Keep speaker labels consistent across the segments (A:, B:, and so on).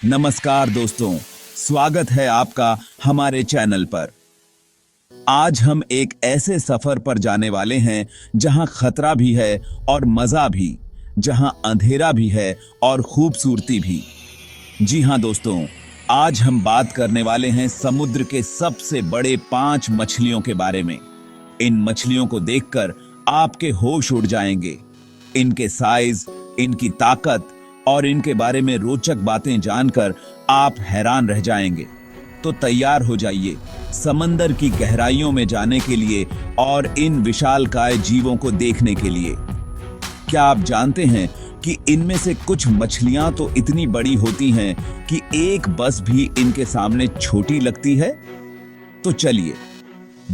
A: नमस्कार दोस्तों, स्वागत है आपका हमारे चैनल पर। आज हम एक ऐसे सफर पर जाने वाले हैं जहां खतरा भी है और मजा भी, जहां अंधेरा भी है और खूबसूरती भी। जी हां दोस्तों, आज हम बात करने वाले हैं समुद्र के सबसे बड़े 5 मछलियों के बारे में। इन मछलियों को देखकर आपके होश उड़ जाएंगे। इनके साइज, इनकी ताकत और इनके बारे में रोचक बातें जानकर आप हैरान रह जाएंगे। तो तैयार हो जाइए समंदर की गहराइयों में जाने के लिए और इन विशालकाय जीवों को देखने के लिए। क्या आप जानते हैं कि इनमें से कुछ मछलियां तो इतनी बड़ी होती हैं कि एक बस भी इनके सामने छोटी लगती है? तो चलिए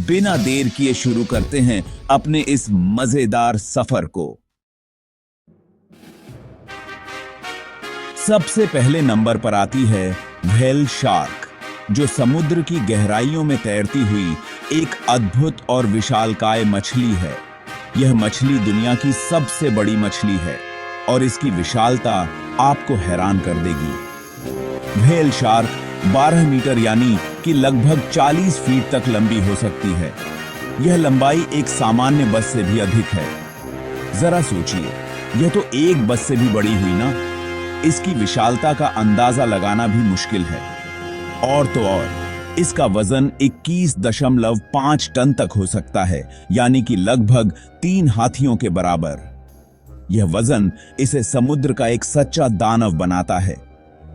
A: बिना देर किए शुरू करते हैं अपने इस मजेदार सफर को। सबसे पहले नंबर पर आती है व्हेल शार्क, जो समुद्र की गहराइयों में तैरती हुई एक अद्भुत और विशालकाय मछली है। यह मछली दुनिया की सबसे बड़ी मछली है और इसकी विशालता आपको हैरान कर देगी। व्हेल शार्क 12 मीटर यानी कि लगभग 40 फीट तक लंबी हो सकती है। यह लंबाई एक सामान्य बस से भी अधिक है। जरा सोचिए, यह तो एक बस से भी बड़ी हुई ना। इसकी विशालता का अंदाजा लगाना भी मुश्किल है। और तो और इसका वजन 21.5 टन तक हो सकता है, यानी कि लगभग 3 हाथियों के बराबर। यह वजन इसे समुद्र का एक सच्चा दानव बनाता है।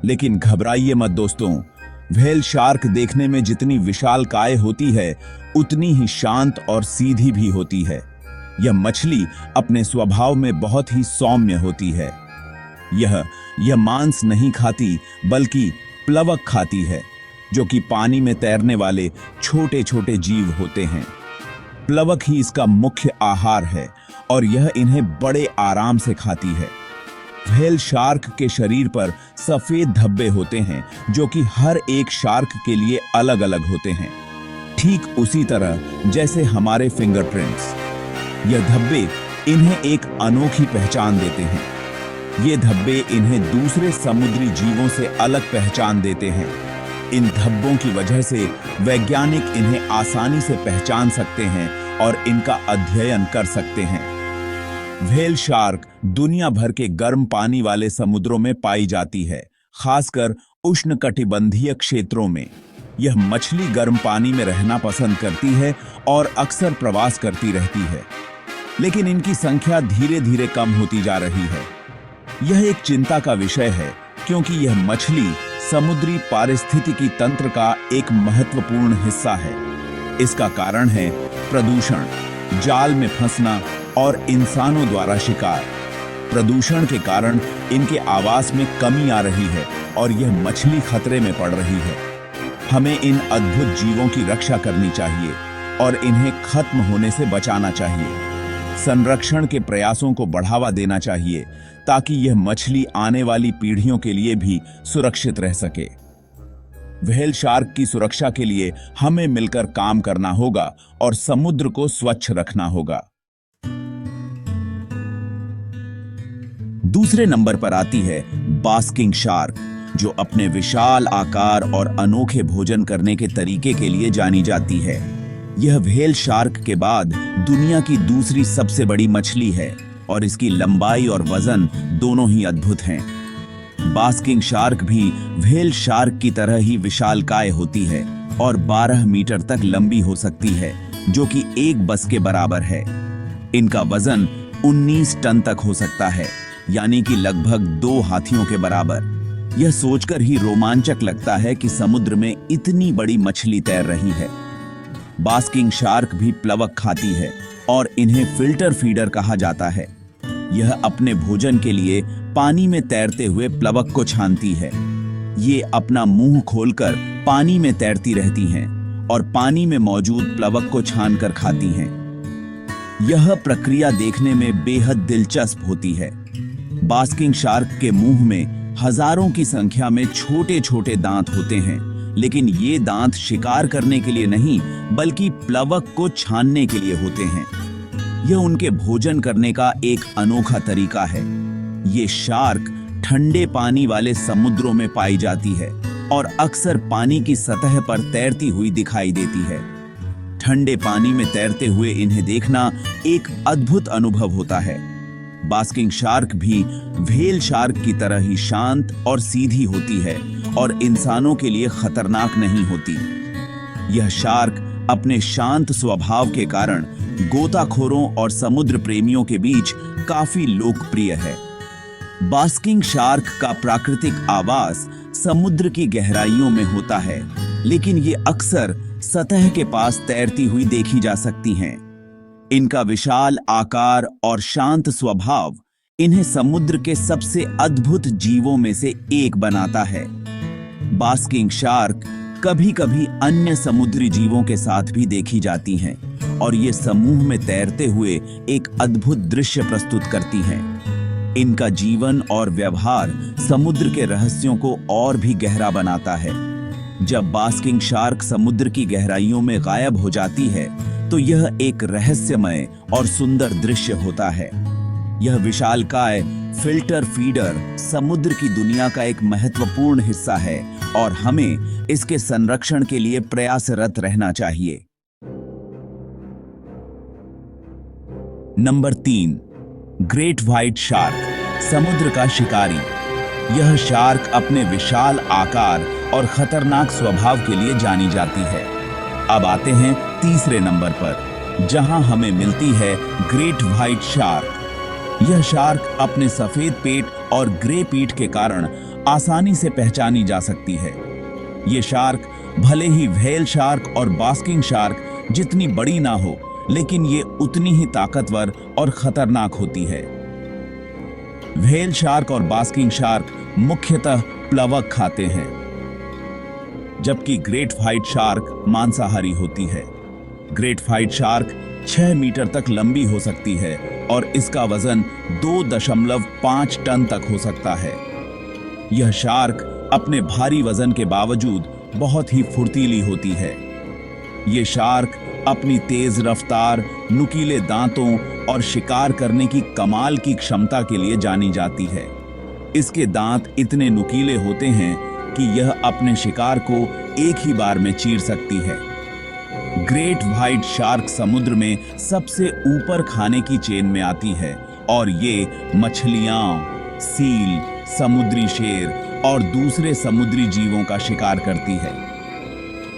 A: लेकिन घबराइए मत दोस्तों, व्हेल शार्क देखने में जितनी विशालकाय होती है उतनी ही शांत और सीधी भी होती है। यह मछली अपने स्वभाव में बहुत ही सौम्य होती है। यह मांस नहीं खाती बल्कि प्लवक खाती है, जो कि पानी में तैरने वाले छोटे छोटे जीव होते हैं। प्लवक ही इसका मुख्य आहार है और यह इन्हें बड़े आराम से खाती है। व्हेल शार्क के शरीर पर सफेद धब्बे होते हैं, जो कि हर एक शार्क के लिए अलग अलग होते हैं, ठीक उसी तरह जैसे हमारे फिंगरप्रिंट्स। यह धब्बे इन्हें एक अनोखी पहचान देते हैं। ये धब्बे इन्हें दूसरे समुद्री जीवों से अलग पहचान देते हैं। इन धब्बों की वजह से वैज्ञानिक इन्हें आसानी से पहचान सकते हैं और इनका अध्ययन कर सकते हैं। व्हेल शार्क दुनिया भर के गर्म पानी वाले समुद्रों में पाई जाती है, खासकर उष्णकटिबंधीय क्षेत्रों में। यह मछली गर्म पानी में रहना पसंद करती है और अक्सर प्रवास करती रहती है, लेकिन इनकी संख्या धीरे धीरे कम होती जा रही है। यह एक चिंता का विषय है, क्योंकि यह मछली समुद्री पारिस्थितिकी तंत्र का एक महत्वपूर्ण हिस्सा है। इसका कारण है प्रदूषण, जाल में फंसना और इंसानों द्वारा शिकार। प्रदूषण के कारण इनके आवास में कमी आ रही है और यह मछली खतरे में पड़ रही है। हमें इन अद्भुत जीवों की रक्षा करनी चाहिए और इन्हें खत्म होने से बचाना चाहिए। संरक्षण के प्रयासों को बढ़ावा देना चाहिए ताकि यह मछली आने वाली पीढ़ियों के लिए भी सुरक्षित रह सके। व्हेल शार्क की सुरक्षा के लिए हमें मिलकर काम करना होगा और समुद्र को स्वच्छ रखना होगा। दूसरे नंबर पर आती है बास्किंग शार्क, जो अपने विशाल आकार और अनोखे भोजन करने के तरीके के लिए जानी जाती है। यह व्हेल शार्क के बाद दुनिया की दूसरी सबसे बड़ी मछली है और इसकी लंबाई और वजन दोनों ही अद्भुत हैं। बास्किंग शार्क भी व्हेल शार्क की तरह ही विशालकाय होती है और 12 मीटर तक लंबी हो सकती है, जो कि एक बस के बराबर है। इनका वजन 19 टन तक हो सकता है, यानी कि लगभग 2 हाथियों के बराबर। यह सोचकर ही रोमांचक लगता है कि समुद्र में इतनी बड़ी मछली तैर रही है। बास्किंग शार्क भी प्लवक खाती है और इन्हें फिल्टर फीडर कहा जाता है। यह अपने भोजन के लिए पानी में तैरते हुए प्लवक को छानती है। ये अपना मुंह खोलकर पानी में तैरती रहती हैं और पानी में मौजूद प्लवक को छानकर खाती हैं। यह प्रक्रिया देखने में बेहद दिलचस्प होती है। बास्किंग शार्क के मुंह में हजारों की संख्या में छोटे छोटे दांत होते हैं, लेकिन ये दांत शिकार करने के लिए नहीं बल्कि प्लवक को छानने के लिए होते हैं। यह उनके भोजन करने का एक अनोखा तरीका है। ये शार्क ठंडे पानी वाले समुद्रों में पाई जाती है और अक्सर पानी की सतह पर तैरती हुई दिखाई देती है। ठंडे पानी में तैरते हुए इन्हें देखना एक अद्भुत अनुभव होता है। बास्किंग शार्क भी व्हेल शार्क की तरह ही शांत और सीधी होती है और इंसानों के लिए खतरनाक नहीं होती। यह शार्क अपने शांत स्वभाव के कारण गोताखोरों और समुद्र प्रेमियों के बीच काफी लोकप्रिय है। बास्किंग शार्क का प्राकृतिक आवास समुद्र की गहराइयों में होता है, लेकिन ये अक्सर सतह के पास तैरती हुई देखी जा सकती हैं। इनका विशाल आकार और शांत स्वभाव इन्हें समुद्र के सबसे अद्भुत जीवों में से एक बनाता है। बास्किंग शार्क कभी-कभी अन्य समुद्री जीवों के साथ भी देखी जाती हैं और ये समूह में तैरते हुए एक अद्भुत दृश्य प्रस्तुत करती हैं। इनका जीवन और व्यवहार समुद्र के रहस्यों को और भी गहरा बनाता है। जब बास्किंग शार्क समुद्र की गहराइयों में गायब हो जाती है तो यह एक रहस्यमय और सुंदर दृश्य होता है। यह विशालकाय फिल्टर फीडर समुद्र की दुनिया का एक महत्वपूर्ण हिस्सा है और हमें इसके संरक्षण के लिए प्रयासरत रहना चाहिए। नंबर 3, ग्रेट व्हाइट शार्क, समुद्र का शिकारी। यह शार्क अपने विशाल आकार और खतरनाक स्वभाव के लिए जानी जाती है। अब आते हैं तीसरे नंबर पर, जहां हमें मिलती है ग्रेट व्हाइट शार्क। यह शार्क अपने सफेद पेट और ग्रे पीठ के कारण आसानी से पहचानी जा सकती है। ये शार्क भले ही व्हेल शार्क और बास्किंग शार्क जितनी बड़ी ना हो, लेकिन ये उतनी ही ताकतवर और खतरनाक होती है। व्हेल शार्क और बास्किंग शार्क मुख्यतः प्लवक खाते हैं, जबकि ग्रेट व्हाइट शार्क मांसाहारी होती है। ग्रेट व्हाइट शार्क 6 मीटर तक लंबी हो सकती है और इसका वजन 2.5 टन तक हो सकता है। यह शार्क अपने भारी वजन के बावजूद बहुत ही फुर्तीली होती है। ये शार्क अपनी तेज रफ्तार, नुकीले दांतों और शिकार करने की कमाल की क्षमता के लिए जानी जाती है। इसके दांत इतने नुकीले होते हैं कि यह अपने शिकार को एक ही बार में चीर सकती है। ग्रेट व्हाइट शार्क समुद्र में सबसे ऊपर खाने की चेन में आती है और ये मछलियां, सील, समुद्री शेर और दूसरे समुद्री जीवों का शिकार करती है।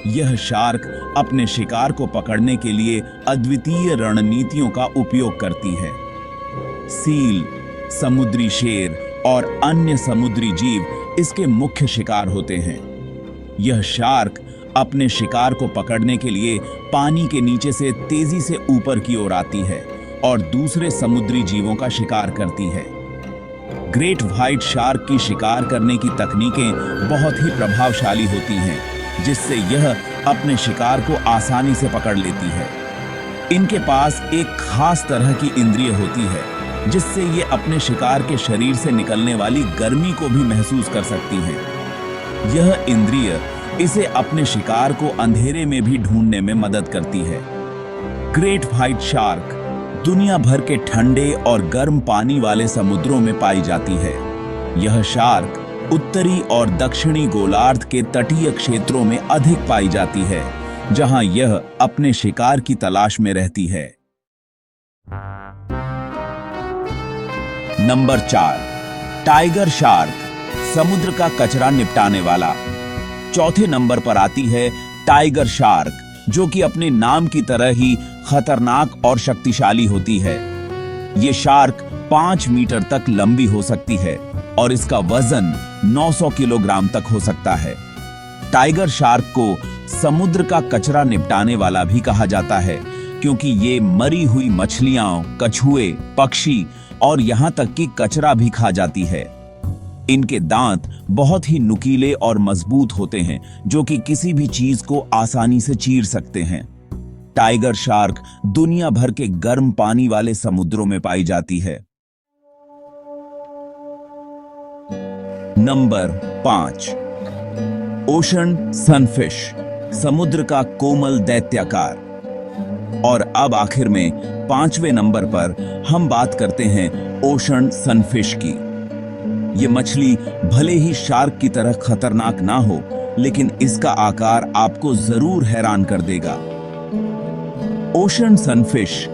A: यह शार्क अपने शिकार को पकड़ने के लिए अद्वितीय रणनीतियों का उपयोग करती है। सील, समुद्री शेर और अन्य समुद्री जीव इसके मुख्य शिकार होते हैं। यह शार्क अपने शिकार को पकड़ने के लिए पानी के नीचे से तेजी से ऊपर की ओर आती है और दूसरे समुद्री जीवों का शिकार करती है। ग्रेट व्हाइट शार्क की शिकार करने की तकनीकें बहुत ही प्रभावशाली होती हैं, जिससे यह अपने शिकार को आसानी से पकड़ लेती है। इनके पास एक खास तरह की इंद्रिय होती है, जिससे ये अपने शिकार के शरीर से निकलने वाली गर्मी को भी महसूस कर सकती हैं। यह इंद्रिय इसे अपने शिकार को अंधेरे में भी ढूंढने में मदद करती है। ग्रेट व्हाइट शार्क दुनिया भर के ठंडे और गर्म पानी वाले समुद्रों में पाई जाती है। यह शार्क उत्तरी और दक्षिणी गोलार्ध के तटीय क्षेत्रों में अधिक पाई जाती है, जहां यह अपने शिकार की तलाश में रहती है। नंबर 4, टाइगर शार्क, समुद्र का कचरा निपटाने वाला। चौथे नंबर पर आती है टाइगर शार्क, जो कि अपने नाम की तरह ही खतरनाक और शक्तिशाली होती है। ये शार्क 5 मीटर तक लंबी हो सकती है और इसका वजन 900 किलोग्राम तक हो सकता है। टाइगर शार्क को समुद्र का कचरा निपटाने वाला भी कहा जाता है, क्योंकि ये मरी हुई मछलियां, कछुए, पक्षी और यहां तक कि कचरा भी खा जाती है। इनके दांत बहुत ही नुकीले और मजबूत होते हैं, जो कि किसी भी चीज को आसानी से चीर सकते हैं। टाइगर शार्क दुनिया भर के गर्म पानी वाले समुद्रों में पाई जाती है। नंबर 5, ओशन सनफिश, समुद्र का कोमल दैत्याकार। और अब आखिर में 5वें नंबर पर हम बात करते हैं ओशन सनफिश की। ये मछली भले ही शार्क की तरह खतरनाक ना हो, लेकिन इसका आकार आपको जरूर हैरान कर देगा। ओशन सनफिश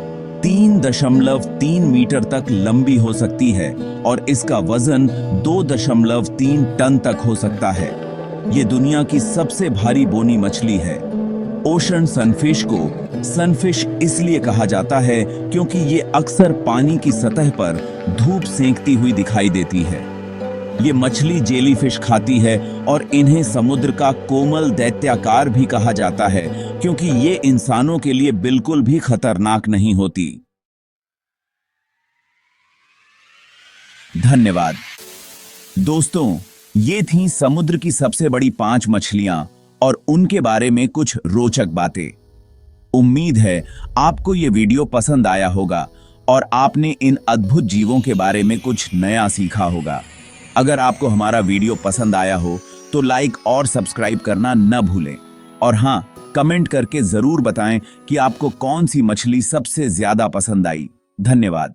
A: 3.3 मीटर तक लंबी हो सकती है और इसका वजन 2.3 टन तक हो सकता है। ये दुनिया की सबसे भारी बोनी मछली है। ओशन सनफिश को सनफिश इसलिए कहा जाता है क्योंकि ये अक्सर पानी की सतह पर धूप सेंकती हुई दिखाई देती है। ये मछली जेलीफिश खाती है और इन्हें समुद्र का कोमल दैत्याकार भी कहा जाता है क्योंकि ये इंसानों के लिए बिल्कुल भी खतरनाक नहीं होती। धन्यवाद दोस्तों, ये थीं समुद्र की सबसे बड़ी 5 मछलियां और उनके बारे में कुछ रोचक बातें। उम्मीद है आपको ये वीडियो पसंद आया होगा और आपने इन अद्भुत जीवों के बारे में कुछ नया सीखा होगा। अगर आपको हमारा वीडियो पसंद आया हो तो लाइक और सब्सक्राइब करना न भूलें और हाँ, कमेंट करके जरूर बताएं कि आपको कौन सी मछली सबसे ज्यादा पसंद आई। धन्यवाद।